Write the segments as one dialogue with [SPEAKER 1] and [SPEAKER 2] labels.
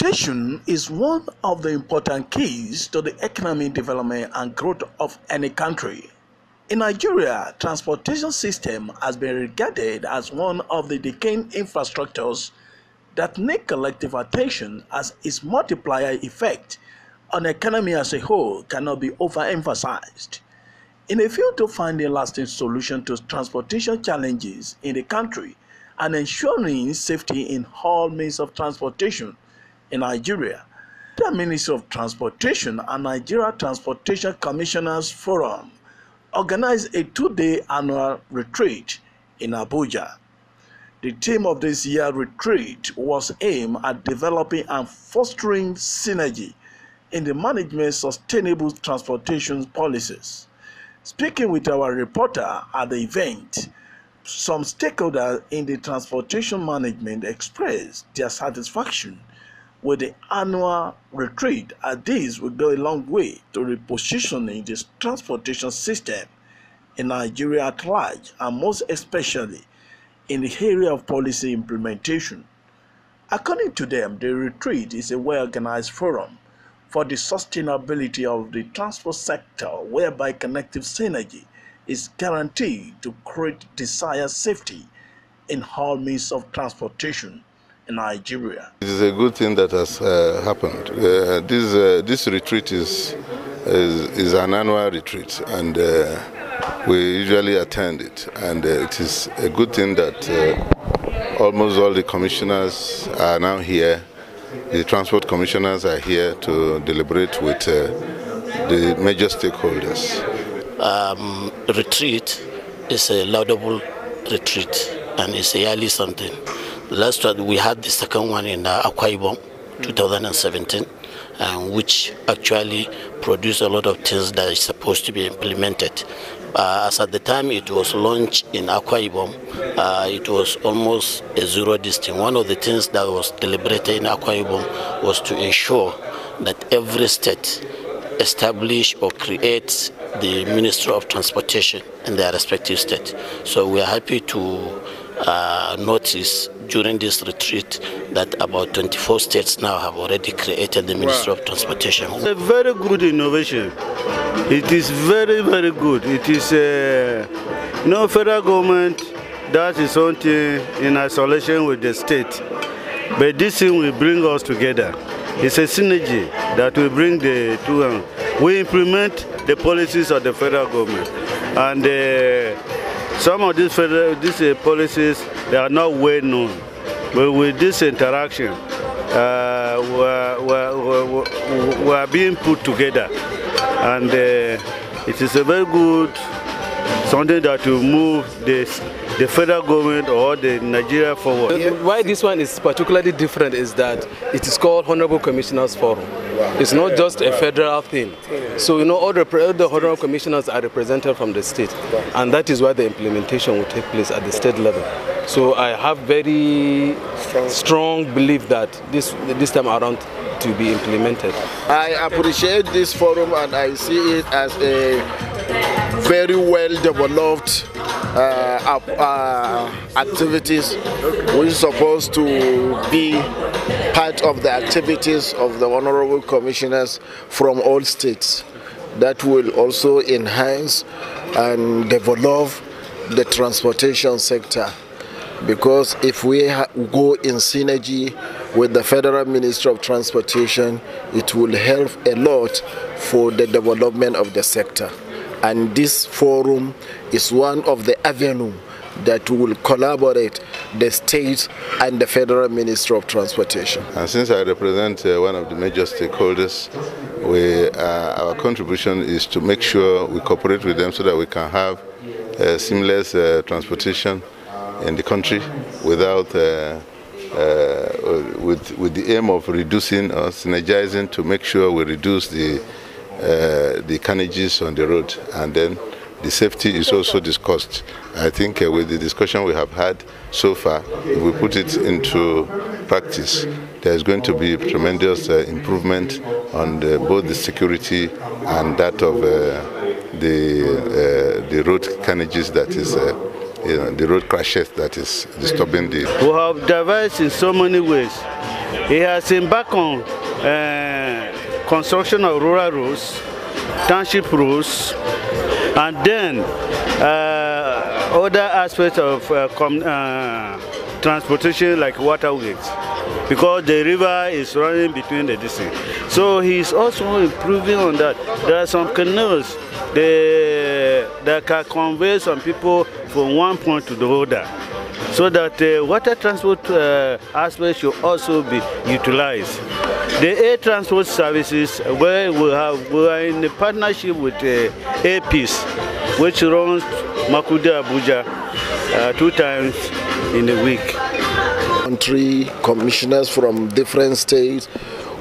[SPEAKER 1] Transportation is one of the important keys to the economic development and growth of any country. In Nigeria, transportation system has been regarded as one of the decaying infrastructures that need collective attention, as its multiplier effect on the economy as a whole cannot be overemphasized. In a view to find a lasting solution to transportation challenges in the country and ensuring safety in all means of transportation in Nigeria, the Ministry of Transportation and Nigeria Transportation Commissioners Forum organized a two-day annual retreat in Abuja. The theme of this year's retreat was aimed at developing and fostering synergy in the management of sustainable transportation policies. Speaking with our reporter at the event, some stakeholders in the transportation management expressed their satisfaction with the annual retreat, as this will go a long way to repositioning the transportation system in Nigeria at large, and most especially in the area of policy implementation. According to them, the retreat is a well-organized forum for the sustainability of the transport sector, whereby connective synergy is guaranteed to create desired safety in all means of transportation in Nigeria.
[SPEAKER 2] It is a good thing that has happened. This retreat is an annual retreat, and we usually attend it. And it is a good thing that almost all the commissioners are now here. The transport commissioners are here to deliberate with the major stakeholders.
[SPEAKER 3] Retreat is a laudable retreat, and it's a yearly something. Last one, we had the second one in Akwa Ibom, 2017, which actually produced a lot of things that is supposed to be implemented. As at the time it was launched in Akwa Ibom, it was almost a zero distance. One of the things that was deliberated in Akwa Ibom was to ensure that every state establish or create the Ministry of Transportation in their respective state. So we are happy to notice during this retreat that about 24 states now have already created the Ministry of Transportation.
[SPEAKER 4] It's a very good innovation. It is very, very good. It is no federal government does its own thing in isolation with the state. But this thing will bring us together. It's a synergy that will bring the two. We implement the policies of the federal government. And some of these policies, they are not well known. But with this interaction, we are being put together. And it is a very good something that will move the federal government or the Nigeria forward.
[SPEAKER 5] Why this one is particularly different is that it is called Honorable Commissioners Forum. It's not just a federal thing. So all the Honorable Commissioners are represented from the state, and that is why the implementation will take place at the state level. So I have very strong belief that this time around to be implemented.
[SPEAKER 6] I appreciate this forum, and I see it as a very well developed activities which is supposed to be part of the activities of the honorable commissioners from all states. That will also enhance and develop the transportation sector, because if we go in synergy with the Federal Ministry of Transportation, it will help a lot for the development of the sector. And this forum is one of the avenues that will collaborate the state and the Federal Ministry of Transportation.
[SPEAKER 2] And since I represent one of the major stakeholders, our contribution is to make sure we cooperate with them so that we can have seamless transportation in the country without with the aim of reducing or synergizing to make sure we reduce the carnages on the road, and then the safety is also discussed. I think with the discussion we have had so far, if we put it into practice, there's going to be tremendous improvement on both the security and that of the road carnages that is the road crashes that is disturbing the.
[SPEAKER 4] We have devised in so many ways. He has embarked on construction of rural roads, township roads, and then other aspects of transportation like waterways, because the river is running between the districts. So he's also improving on that. There are some canals that can convey some people from one point to the other, so that water transport aspect should also be utilized. The air transport services, where we are in a partnership with APIS, which runs Makuda Abuja 2 times in a week.
[SPEAKER 6] Country commissioners from different states,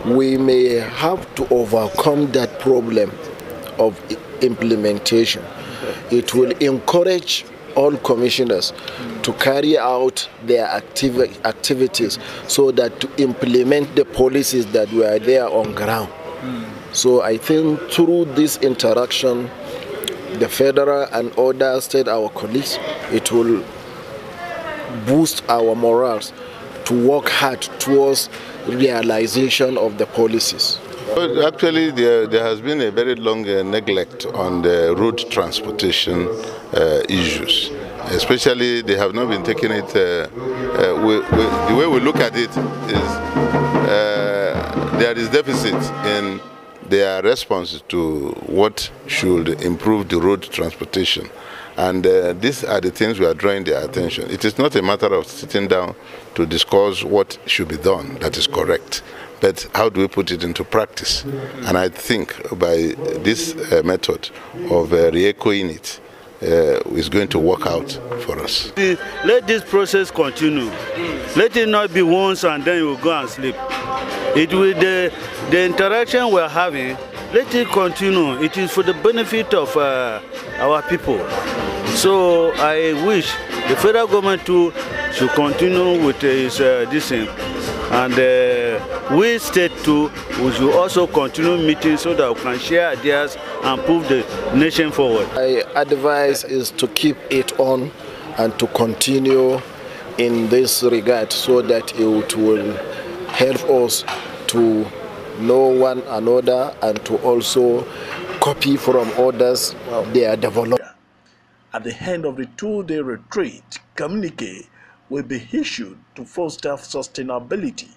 [SPEAKER 6] we may have to overcome that problem of implementation. It will encourage all commissioners to carry out their activities so that to implement the policies that were there on ground. So I think through this interaction, the federal and other state, our colleagues, it will boost our morals to work hard towards realization of the policies.
[SPEAKER 2] Well, actually, there has been a very long neglect on the road transportation issues. Especially, they have not been taking it. The way we look at it is there is deficit in their response to what should improve the road transportation. And these are the things we are drawing their attention. It is not a matter of sitting down to discuss what should be done that is correct, but how do we put it into practice? And I think by this method of re-echoing it is going to work out for us.
[SPEAKER 4] Let this process continue. Let it not be once and then you will go and sleep. It will the interaction we are having. Let it continue. It is for the benefit of our people. So I wish the federal government too should continue with this thing. And we state too, we should also continue meeting so that we can share ideas and move the nation forward.
[SPEAKER 6] My advice is to keep it on and to continue in this regard so that it will help us to know one another and to also copy from others their development.
[SPEAKER 1] At the end of the 2-day retreat, communique will be issued to foster sustainability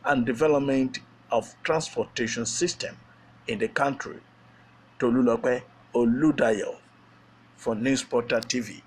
[SPEAKER 1] and development of transportation system in the country. Tolulope Oludayo for News Portal TV.